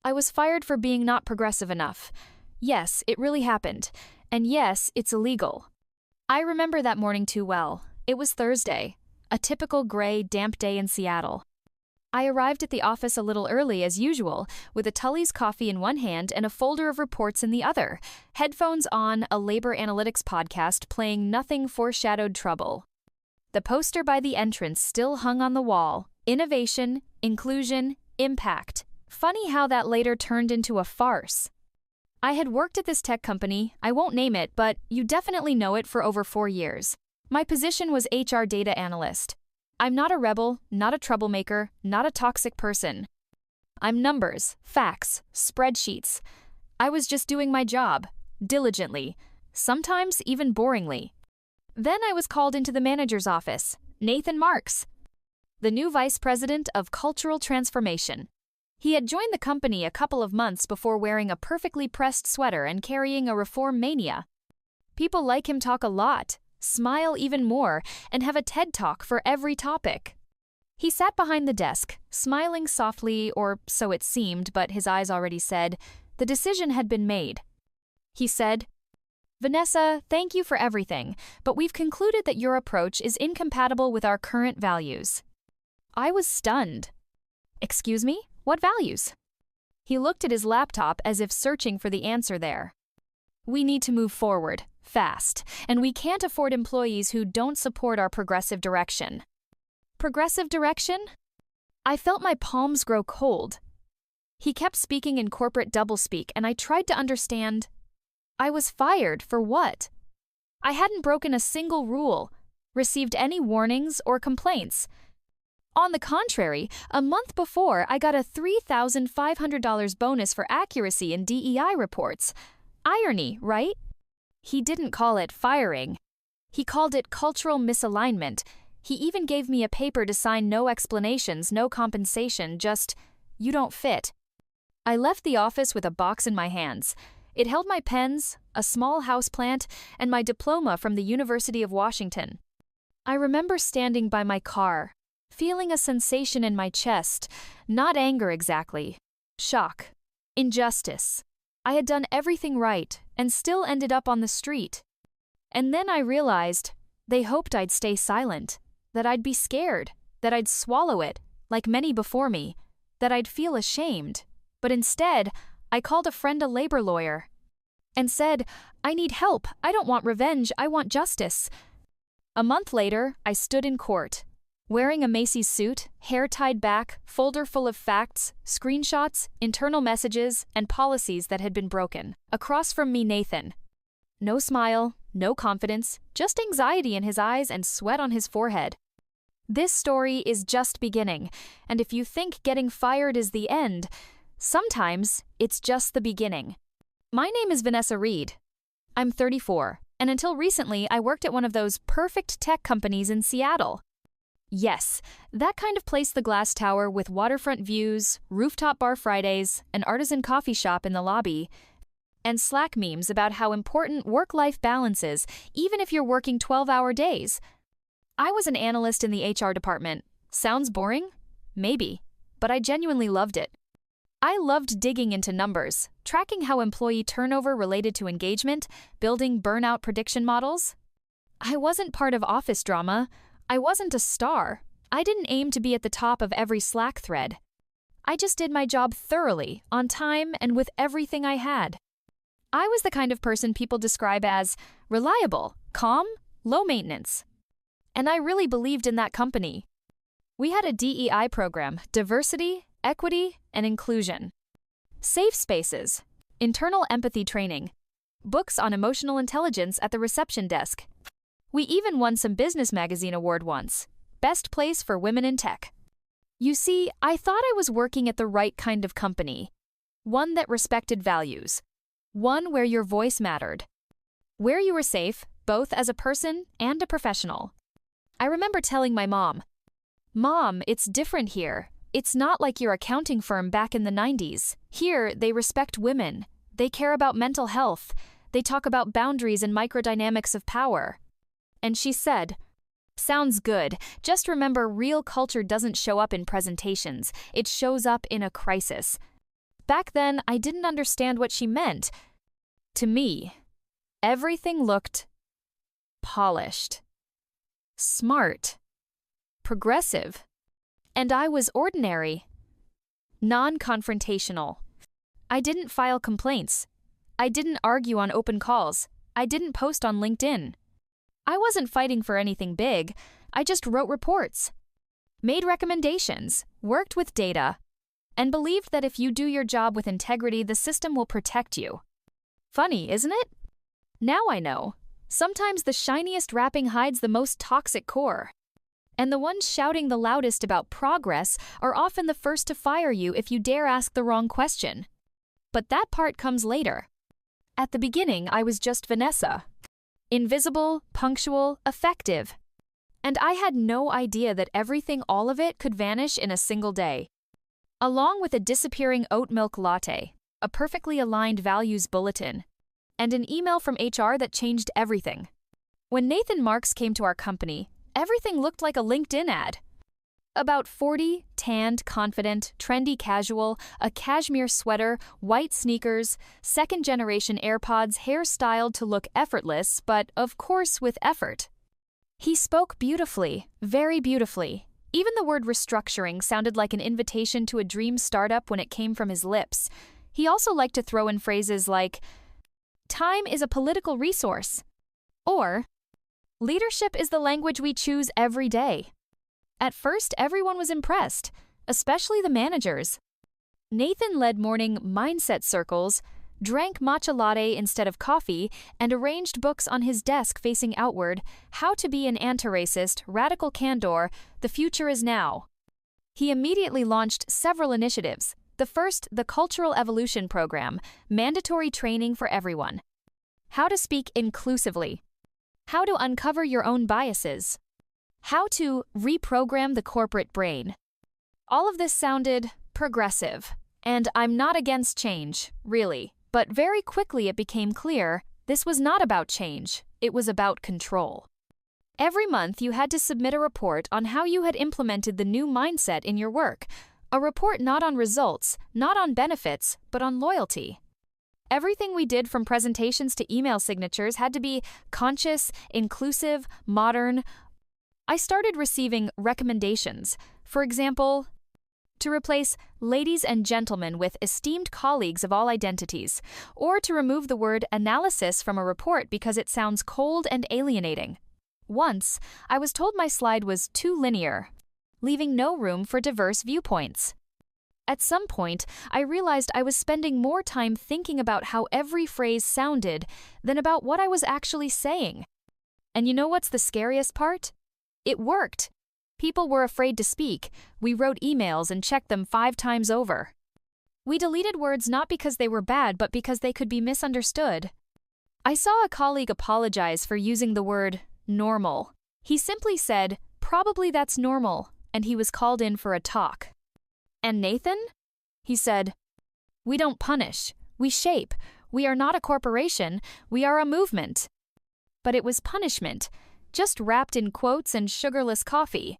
I was fired for being not progressive enough. Yes, it really happened. And yes, it's illegal. I remember that morning too well. It was Thursday, a typical gray, damp day in Seattle. I arrived at the office a little early as usual, with a Tully's coffee in one hand and a folder of reports in the other, headphones on, a labor analytics podcast playing Nothing Foreshadowed Trouble. The poster by the entrance still hung on the wall: innovation, inclusion, impact. Funny how that later turned into a farce. I had worked at this tech company, I won't name it, but you definitely know it, for over 4 years. My position was HR data analyst. I'm not a rebel, not a troublemaker, not a toxic person. I'm numbers, facts, spreadsheets. I was just doing my job, diligently, sometimes even boringly. Then I was called into the manager's office, Nathan Marks, the new vice president of cultural transformation. He had joined the company a couple of months before, wearing a perfectly pressed sweater and carrying a reform mania. People like him talk a lot, smile even more, and have a TED Talk for every topic. He sat behind the desk, smiling softly, or so it seemed, but his eyes already said, the decision had been made. He said, "Vanessa, thank you for everything, but we've concluded that your approach is incompatible with our current values." I was stunned. "Excuse me? What values?" He looked at his laptop as if searching for the answer there. "We need to move forward, fast, and we can't afford employees who don't support our progressive direction." Progressive direction? I felt my palms grow cold. He kept speaking in corporate doublespeak, and I tried to understand. I was fired for what? I hadn't broken a single rule, received any warnings or complaints. On the contrary, a month before, I got a $3,500 bonus for accuracy in DEI reports. Irony, right? He didn't call it firing. He called it cultural misalignment. He even gave me a paper to sign: no explanations, no compensation, just, "You don't fit." I left the office with a box in my hands. It held my pens, a small houseplant, and my diploma from the University of Washington. I remember standing by my car, feeling a sensation in my chest, not anger exactly, shock, injustice. I had done everything right and still ended up on the street. And then I realized they hoped I'd stay silent, that I'd be scared, that I'd swallow it, like many before me, that I'd feel ashamed. But instead, I called a friend, a labor lawyer, and said, "I need help. I don't want revenge. I want justice." A month later, I stood in court, wearing a Macy's suit, hair tied back, folder full of facts, screenshots, internal messages, and policies that had been broken. Across from me, Nathan. No smile, no confidence, just anxiety in his eyes and sweat on his forehead. This story is just beginning, and if you think getting fired is the end, sometimes it's just the beginning. My name is Vanessa Reed. I'm 34, and until recently I worked at one of those perfect tech companies in Seattle. Yes, that kind of place, the glass tower with waterfront views, rooftop bar Fridays, an artisan coffee shop in the lobby, and Slack memes about how important work-life balance is, even if you're working 12-hour days. I was an analyst in the HR department. Sounds boring? Maybe, but I genuinely loved it. I loved digging into numbers, tracking how employee turnover related to engagement, building burnout prediction models. I wasn't part of office drama. I wasn't a star. I didn't aim to be at the top of every Slack thread. I just did my job thoroughly, on time, and with everything I had. I was the kind of person people describe as reliable, calm, low maintenance. And I really believed in that company. We had a DEI program: diversity, equity, and inclusion. Safe spaces, internal empathy training, books on emotional intelligence at the reception desk. We even won some business magazine award once, Best Place for Women in Tech. You see, I thought I was working at the right kind of company, one that respected values, one where your voice mattered, where you were safe, both as a person and a professional. I remember telling my mom, "Mom, it's different here. It's not like your accounting firm back in the 90s. Here, they respect women. They care about mental health. They talk about boundaries and microdynamics of power." And she said, "Sounds good. Just remember, real culture doesn't show up in presentations. It shows up in a crisis." Back then, I didn't understand what she meant. To me, everything looked polished, smart, progressive, and I was ordinary, non-confrontational. I didn't file complaints. I didn't argue on open calls. I didn't post on LinkedIn. I wasn't fighting for anything big. I just wrote reports, made recommendations, worked with data, and believed that if you do your job with integrity, the system will protect you. Funny, isn't it? Now I know. Sometimes the shiniest wrapping hides the most toxic core. And the ones shouting the loudest about progress are often the first to fire you if you dare ask the wrong question. But that part comes later. At the beginning, I was just Vanessa. Invisible, punctual, effective. And I had no idea that everything, all of it, could vanish in a single day. Along with a disappearing oat milk latte, a perfectly aligned values bulletin, and an email from HR that changed everything. When Nathan Marks came to our company, everything looked like a LinkedIn ad. About 40, tanned, confident, trendy casual, a cashmere sweater, white sneakers, second-generation AirPods, hair styled to look effortless, but of course with effort. He spoke beautifully, very beautifully. Even the word restructuring sounded like an invitation to a dream startup when it came from his lips. He also liked to throw in phrases like, "Time is a political resource," or, "Leadership is the language we choose every day." At first, everyone was impressed, especially the managers. Nathan led morning mindset circles, drank matcha latte instead of coffee, and arranged books on his desk facing outward, How to Be an Anti-Racist, Radical Candor, The Future is Now. He immediately launched several initiatives. The first, the Cultural Evolution Program, mandatory training for everyone. How to speak inclusively. How to uncover your own biases. How to reprogram the corporate brain. All of this sounded progressive, and I'm not against change, really. But very quickly it became clear this was not about change, it was about control. Every month you had to submit a report on how you had implemented the new mindset in your work, a report not on results, not on benefits, but on loyalty. Everything we did from presentations to email signatures had to be conscious, inclusive, modern. I started receiving recommendations, for example, to replace ladies and gentlemen with esteemed colleagues of all identities, or to remove the word analysis from a report because it sounds cold and alienating. Once, I was told my slide was too linear, leaving no room for diverse viewpoints. At some point, I realized I was spending more time thinking about how every phrase sounded than about what I was actually saying. And you know what's the scariest part? It worked. People were afraid to speak. We wrote emails and checked them 5 times over. We deleted words not because they were bad, but because they could be misunderstood. I saw a colleague apologize for using the word normal. He simply said, "Probably that's normal," and he was called in for a talk. And Nathan? He said, "We don't punish. We shape. We are not a corporation. We are a movement." But it was punishment, just wrapped in quotes and sugarless coffee.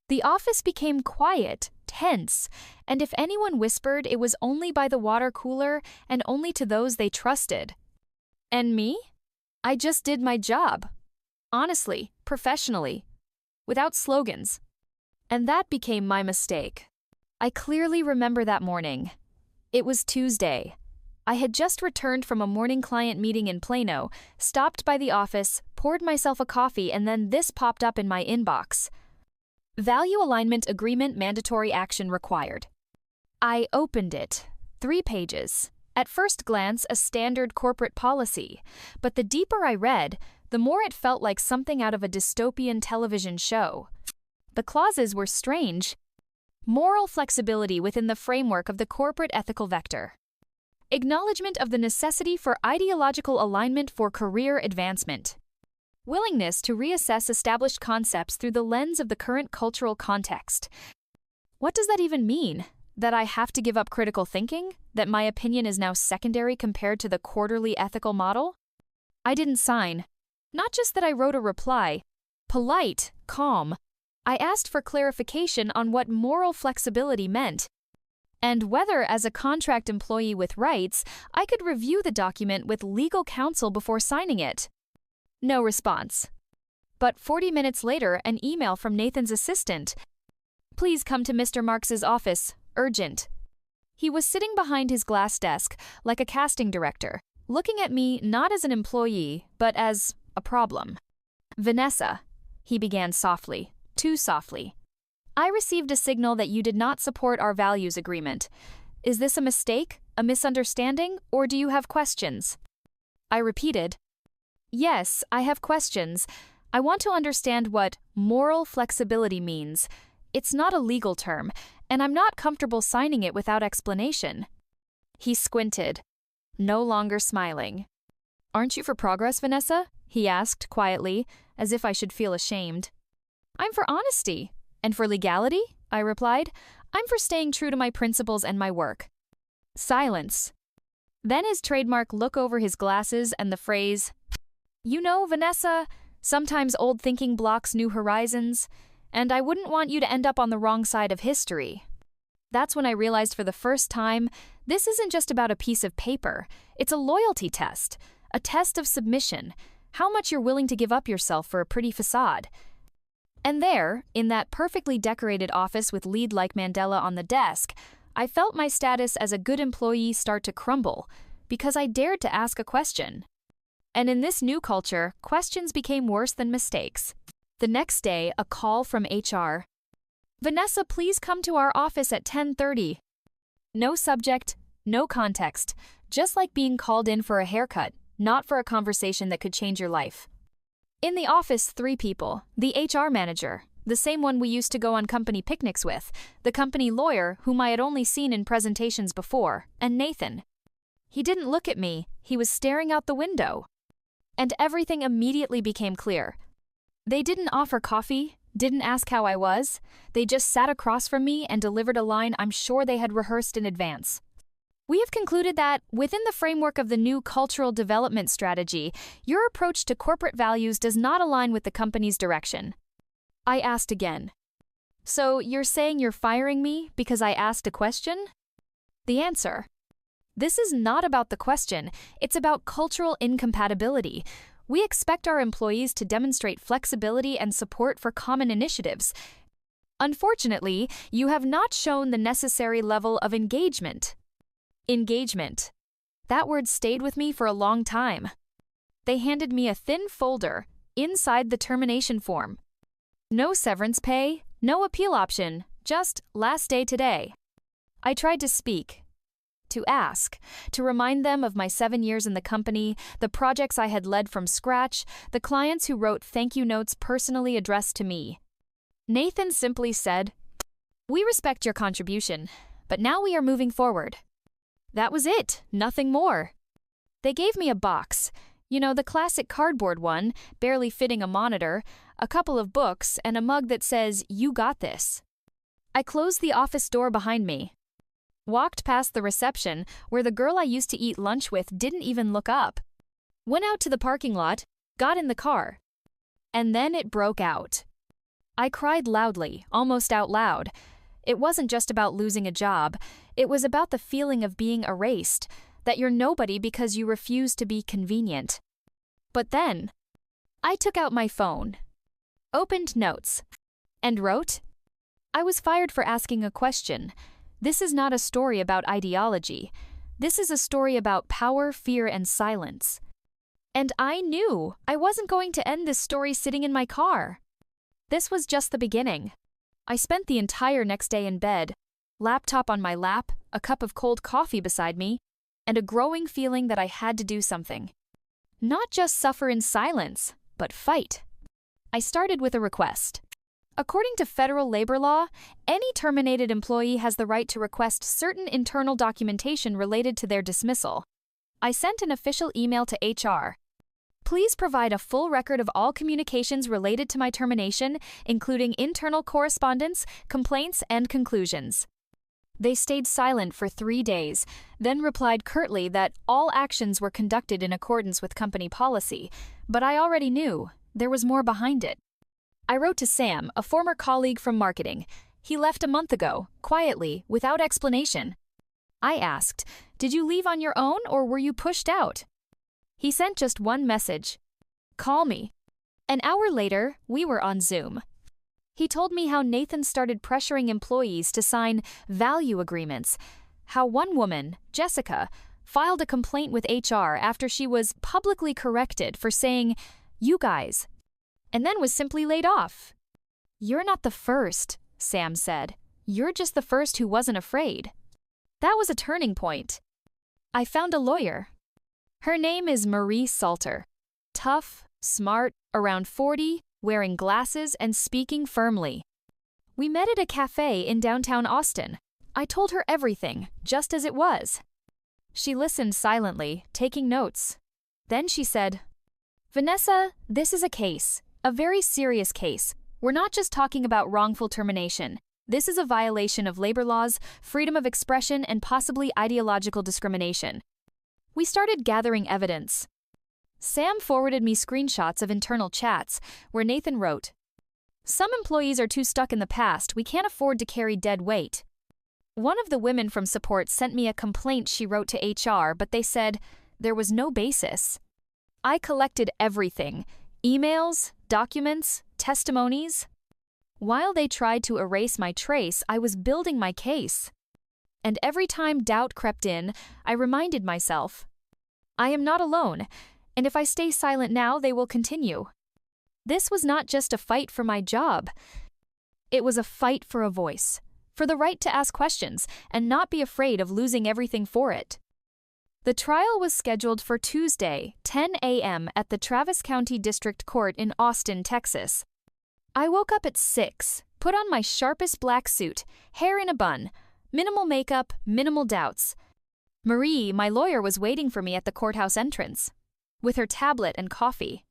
The office became quiet, tense, and if anyone whispered, it was only by the water cooler and only to those they trusted. And me? I just did my job. Honestly, professionally, without slogans. And that became my mistake. I clearly remember that morning. It was Tuesday. I had just returned from a morning client meeting in Plano, stopped by the office, poured myself a coffee, and then this popped up in my inbox. Value Alignment Agreement Mandatory Action Required. I opened it. 3 pages. At first glance, a standard corporate policy. But the deeper I read, the more it felt like something out of a dystopian television show. The clauses were strange. Moral flexibility within the framework of the corporate ethical vector. Acknowledgement of the necessity for ideological alignment for career advancement. Willingness to reassess established concepts through the lens of the current cultural context. What does that even mean? That I have to give up critical thinking? That my opinion is now secondary compared to the quarterly ethical model? I didn't sign. Not just that I wrote a reply. Polite, calm. I asked for clarification on what moral flexibility meant. and whether, as a contract employee with rights, I could review the document with legal counsel before signing it. No response. But 40 minutes later, an email from Nathan's assistant. "Please come to Mr. Marks's office. Urgent." He was sitting behind his glass desk, like a casting director, looking at me not as an employee, but as a problem. "Vanessa," he began softly, too softly. "I received a signal that you did not support our values agreement. Is this a mistake, a misunderstanding, or do you have questions?" I repeated, "Yes, I have questions. I want to understand what moral flexibility means. It's not a legal term, and I'm not comfortable signing it without explanation." He squinted, no longer smiling. "Aren't you for progress, Vanessa?" he asked quietly, as if I should feel ashamed. "I'm for honesty." "And for legality?" I replied. "I'm for staying true to my principles and my work." Silence. Then his trademark look over his glasses and the phrase, "You know, Vanessa, sometimes old thinking blocks new horizons, and I wouldn't want you to end up on the wrong side of history." That's when I realized for the first time, this isn't just about a piece of paper. It's a loyalty test, a test of submission, how much you're willing to give up yourself for a pretty facade. And there, in that perfectly decorated office with lead-like mandala on the desk, I felt my status as a good employee start to crumble, because I dared to ask a question. And in this new culture, questions became worse than mistakes. The next day, a call from HR. "Vanessa, please come to our office at 10:30. No subject, no context, just like being called in for a haircut, not for a conversation that could change your life. In the office, 3 people: the HR manager, the same one we used to go on company picnics with, the company lawyer whom I had only seen in presentations before, and Nathan. He didn't look at me, he was staring out the window. And everything immediately became clear. They didn't offer coffee, didn't ask how I was, they just sat across from me and delivered a line I'm sure they had rehearsed in advance. "We have concluded that, within the framework of the new cultural development strategy, your approach to corporate values does not align with the company's direction." I asked again. "So you're saying you're firing me because I asked a question?" The answer: "This is not about the question, it's about cultural incompatibility. We expect our employees to demonstrate flexibility and support for common initiatives. Unfortunately, you have not shown the necessary level of engagement." Engagement. That word stayed with me for a long time. They handed me a thin folder, inside the termination form. No severance pay, no appeal option, just last day today. I tried to speak, to ask, to remind them of my 7 years in the company, the projects I had led from scratch, the clients who wrote thank you notes personally addressed to me. Nathan simply said, "We respect your contribution, but now we are moving forward." That was it, nothing more. They gave me a box, the classic cardboard one, barely fitting a monitor, a couple of books, and a mug that says, "You got this." I closed the office door behind me, walked past the reception, where the girl I used to eat lunch with didn't even look up, went out to the parking lot, got in the car. And then it broke out. I cried loudly, almost out loud. It wasn't just about losing a job, it was about the feeling of being erased, that you're nobody because you refuse to be convenient. But then, I took out my phone, opened notes, and wrote, "I was fired for asking a question. This is not a story about ideology. This is a story about power, fear, and silence." And I knew I wasn't going to end this story sitting in my car. This was just the beginning. I spent the entire next day in bed, laptop on my lap, a cup of cold coffee beside me, and a growing feeling that I had to do something. Not just suffer in silence, but fight. I started with a request. According to federal labor law, any terminated employee has the right to request certain internal documentation related to their dismissal. I sent an official email to HR. "Please provide a full record of all communications related to my termination, including internal correspondence, complaints, and conclusions." They stayed silent for 3 days, then replied curtly that all actions were conducted in accordance with company policy, but I already knew there was more behind it. I wrote to Sam, a former colleague from marketing. He left a month ago, quietly, without explanation. I asked, "Did you leave on your own or were you pushed out?" He sent just one message. "Call me." An hour later, we were on Zoom. He told me how Nathan started pressuring employees to sign value agreements, how one woman, Jessica, filed a complaint with HR after she was publicly corrected for saying, "You guys," and then was simply laid off. "You're not the first," Sam said. "You're just the first who wasn't afraid." That was a turning point. I found a lawyer. Her name is Marie Salter. Tough, smart, around 40, wearing glasses and speaking firmly. We met at a cafe in downtown Austin. I told her everything, just as it was. She listened silently, taking notes. Then she said, "Vanessa, this is a case, a very serious case. We're not just talking about wrongful termination. This is a violation of labor laws, freedom of expression, and possibly ideological discrimination." We started gathering evidence. Sam forwarded me screenshots of internal chats where Nathan wrote, "Some employees are too stuck in the past. We can't afford to carry dead weight." One of the women from support sent me a complaint she wrote to HR, but they said there was no basis. I collected everything: emails, documents, testimonies. While they tried to erase my trace, I was building my case. And every time doubt crept in, I reminded myself, I am not alone, and if I stay silent now, they will continue. This was not just a fight for my job. It was a fight for a voice, for the right to ask questions and not be afraid of losing everything for it. The trial was scheduled for Tuesday, 10 a.m. at the Travis County District Court in Austin, Texas. I woke up at 6, put on my sharpest black suit, hair in a bun, minimal makeup, minimal doubts. Marie, my lawyer, was waiting for me at the courthouse entrance, with her tablet and coffee.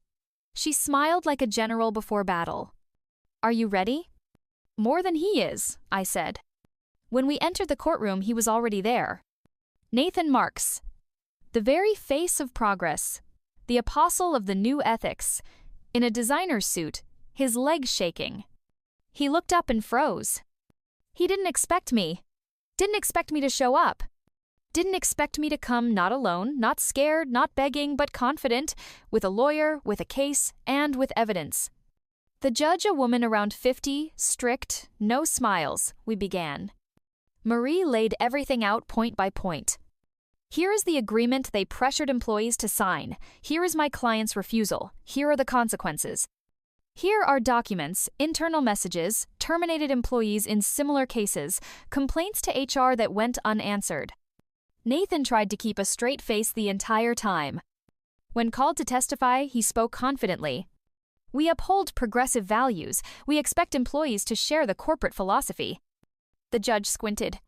She smiled like a general before battle. "Are you ready?" "More than he is," I said. When we entered the courtroom, he was already there. Nathan Marks, the very face of progress, the apostle of the new ethics, in a designer's suit, his legs shaking. He looked up and froze. He didn't expect me. Didn't expect me to show up. Didn't expect me to come not alone, not scared, not begging, but confident, with a lawyer, with a case, and with evidence. The judge, a woman around 50, strict, no smiles, we began. Marie laid everything out point by point. Here is the agreement they pressured employees to sign. Here is my client's refusal. Here are the consequences. Here are documents, internal messages, terminated employees in similar cases, complaints to HR that went unanswered. Nathan tried to keep a straight face the entire time. When called to testify, he spoke confidently. "We uphold progressive values. We expect employees to share the corporate philosophy." The judge squinted.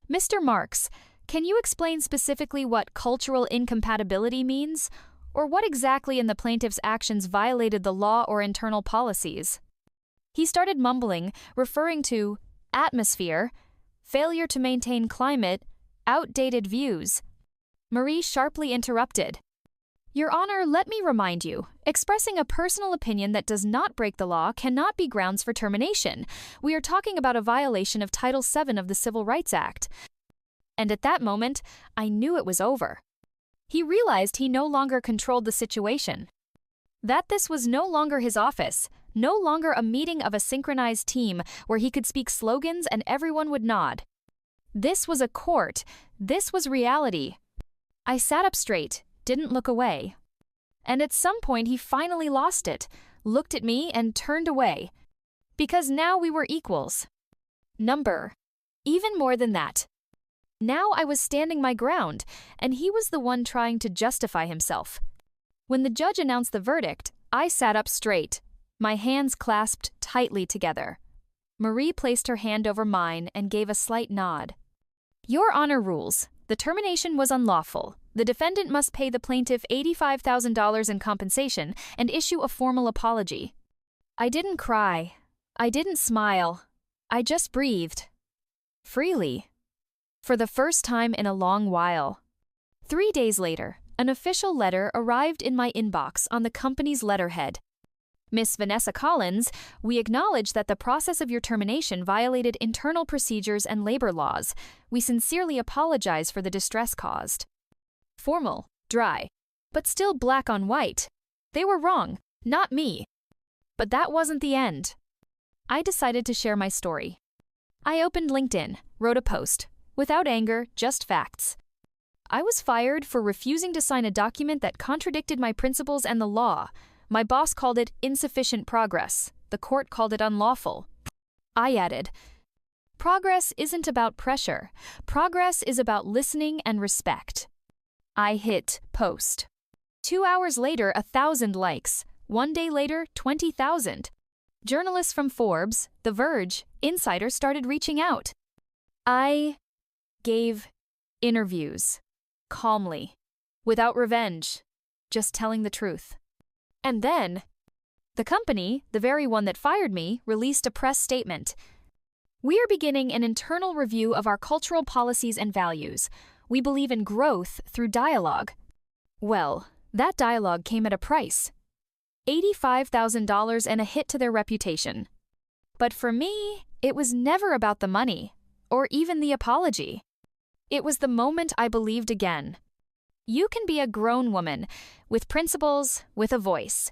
"Mr. Marks, can you explain specifically what cultural incompatibility means? Or what exactly in the plaintiff's actions violated the law or internal policies?" He started mumbling, referring to atmosphere, failure to maintain climate, outdated views. Marie sharply interrupted. "Your Honor, let me remind you, expressing a personal opinion that does not break the law cannot be grounds for termination. We are talking about a violation of Title VII of the Civil Rights Act." And at that moment, I knew it was over. He realized he no longer controlled the situation. That this was no longer his office, no longer a meeting of a synchronized team where he could speak slogans and everyone would nod. This was a court. This was reality. I sat up straight, didn't look away. And at some point he finally lost it, looked at me and turned away. Because now we were equals. Even more than that. Now I was standing my ground, and he was the one trying to justify himself. When the judge announced the verdict, I sat up straight, my hands clasped tightly together. Marie placed her hand over mine and gave a slight nod. "Your Honor rules. The termination was unlawful. The defendant must pay the plaintiff $85,000 in compensation and issue a formal apology." I didn't cry. I didn't smile. I just breathed. Freely. For the first time in a long while. 3 days later, an official letter arrived in my inbox on the company's letterhead. Miss Vanessa Collins, we acknowledge that the process of your termination violated internal procedures and labor laws. We sincerely apologize for the distress caused. Formal, dry, but still black on white. They were wrong, not me. But that wasn't the end. I decided to share my story. I opened LinkedIn, wrote a post, without anger, just facts. I was fired for refusing to sign a document that contradicted my principles and the law. My boss called it insufficient progress. The court called it unlawful. I added, progress isn't about pressure. Progress is about listening and respect. I hit post. 2 hours later, 1,000 likes. 1 day later, 20,000. Journalists from Forbes, The Verge, Insider started reaching out. I gave interviews. Calmly. Without revenge. Just telling the truth. And then, the company, the very one that fired me, released a press statement. We are beginning an internal review of our cultural policies and values. We believe in growth through dialogue. Well, that dialogue came at a price. $85,000 and a hit to their reputation. But for me, it was never about the money, or even the apology. It was the moment I believed again. You can be a grown woman, with principles, with a voice.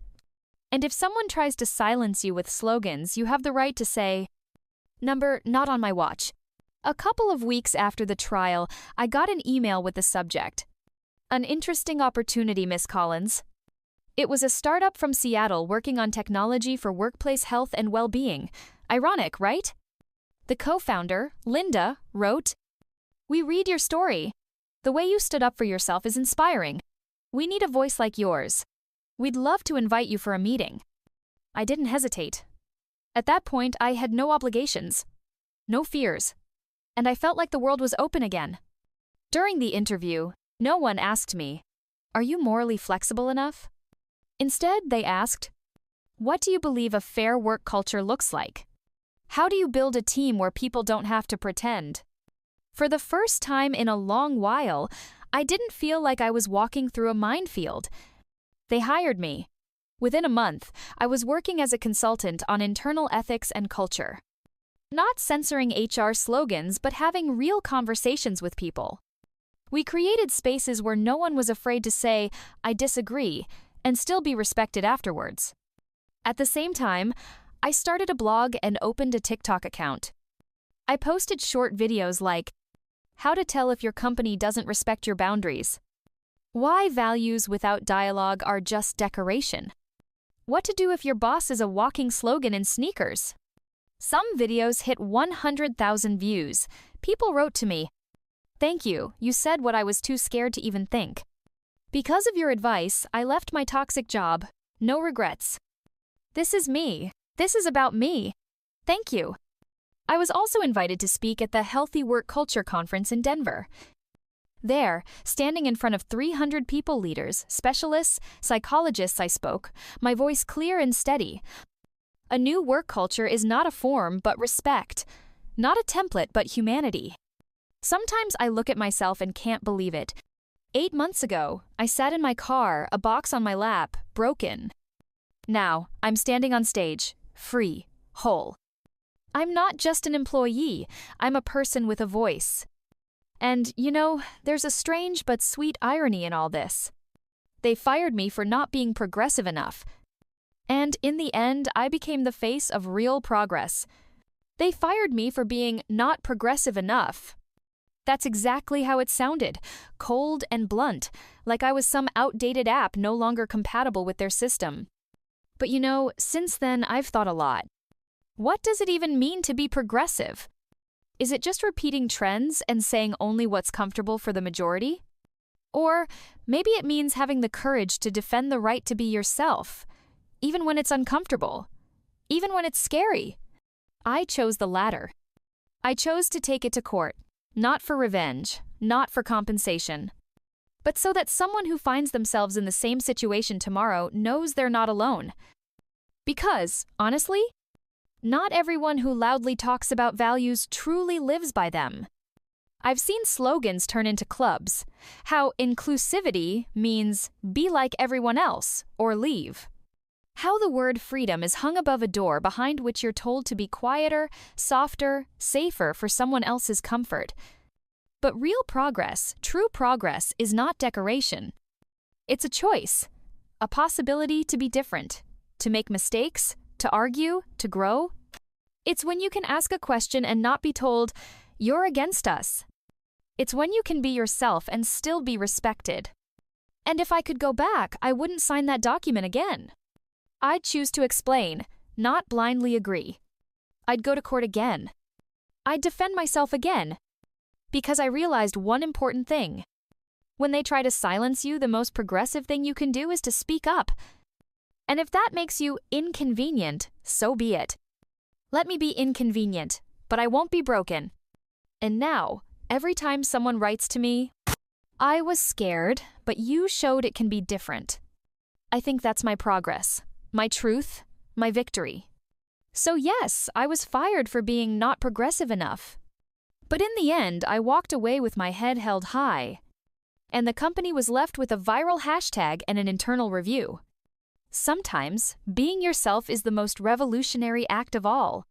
And if someone tries to silence you with slogans, you have the right to say, "Number, not on my watch." A couple of weeks after the trial, I got an email with the subject. An interesting opportunity, Miss Collins. It was a startup from Seattle working on technology for workplace health and well-being. Ironic, right? The co-founder, Linda, wrote, "We read your story. The way you stood up for yourself is inspiring. We need a voice like yours. We'd love to invite you for a meeting." I didn't hesitate. At that point, I had no obligations, no fears, and I felt like the world was open again. During the interview, no one asked me, "Are you morally flexible enough?" Instead, they asked, "What do you believe a fair work culture looks like? How do you build a team where people don't have to pretend?" For the first time in a long while, I didn't feel like I was walking through a minefield. They hired me. Within a month, I was working as a consultant on internal ethics and culture. Not censoring HR slogans, but having real conversations with people. We created spaces where no one was afraid to say, "I disagree," and still be respected afterwards. At the same time, I started a blog and opened a TikTok account. I posted short videos like, "How to tell if your company doesn't respect your boundaries," "Why values without dialogue are just decoration," "What to do if your boss is a walking slogan in sneakers." Some videos hit 100,000 views. People wrote to me, "Thank you, you said what I was too scared to even think. Because of your advice, I left my toxic job. No regrets. This is me. This is about me. Thank you." I was also invited to speak at the Healthy Work Culture Conference in Denver. There, standing in front of 300 people leaders, specialists, psychologists, I spoke, my voice clear and steady. A new work culture is not a form, but respect. Not a template, but humanity. Sometimes I look at myself and can't believe it. 8 months ago, I sat in my car, a box on my lap, broken. Now, I'm standing on stage, free, whole. I'm not just an employee, I'm a person with a voice. And, there's a strange but sweet irony in all this. They fired me for not being progressive enough. And in the end, I became the face of real progress. They fired me for being not progressive enough. That's exactly how it sounded, cold and blunt, like I was some outdated app no longer compatible with their system. But since then I've thought a lot. What does it even mean to be progressive? Is it just repeating trends and saying only what's comfortable for the majority? Or maybe it means having the courage to defend the right to be yourself, even when it's uncomfortable, even when it's scary. I chose the latter. I chose to take it to court, not for revenge, not for compensation, but so that someone who finds themselves in the same situation tomorrow knows they're not alone. Because, honestly, not everyone who loudly talks about values truly lives by them. I've seen slogans turn into clubs, how inclusivity means be like everyone else or leave. How the word freedom is hung above a door behind which you're told to be quieter, softer, safer for someone else's comfort. But real progress, true progress, is not decoration. It's a choice, a possibility to be different, to make mistakes, to argue, to grow. It's when you can ask a question and not be told, "You're against us." It's when you can be yourself and still be respected. And if I could go back, I wouldn't sign that document again. I'd choose to explain, not blindly agree. I'd go to court again. I'd defend myself again. Because I realized one important thing. When they try to silence you, the most progressive thing you can do is to speak up. And if that makes you inconvenient, so be it. Let me be inconvenient, but I won't be broken. And now, every time someone writes to me, "I was scared, but you showed it can be different," I think that's my progress, my truth, my victory. So yes, I was fired for being not progressive enough. But in the end, I walked away with my head held high. And the company was left with a viral hashtag and an internal review. Sometimes, being yourself is the most revolutionary act of all.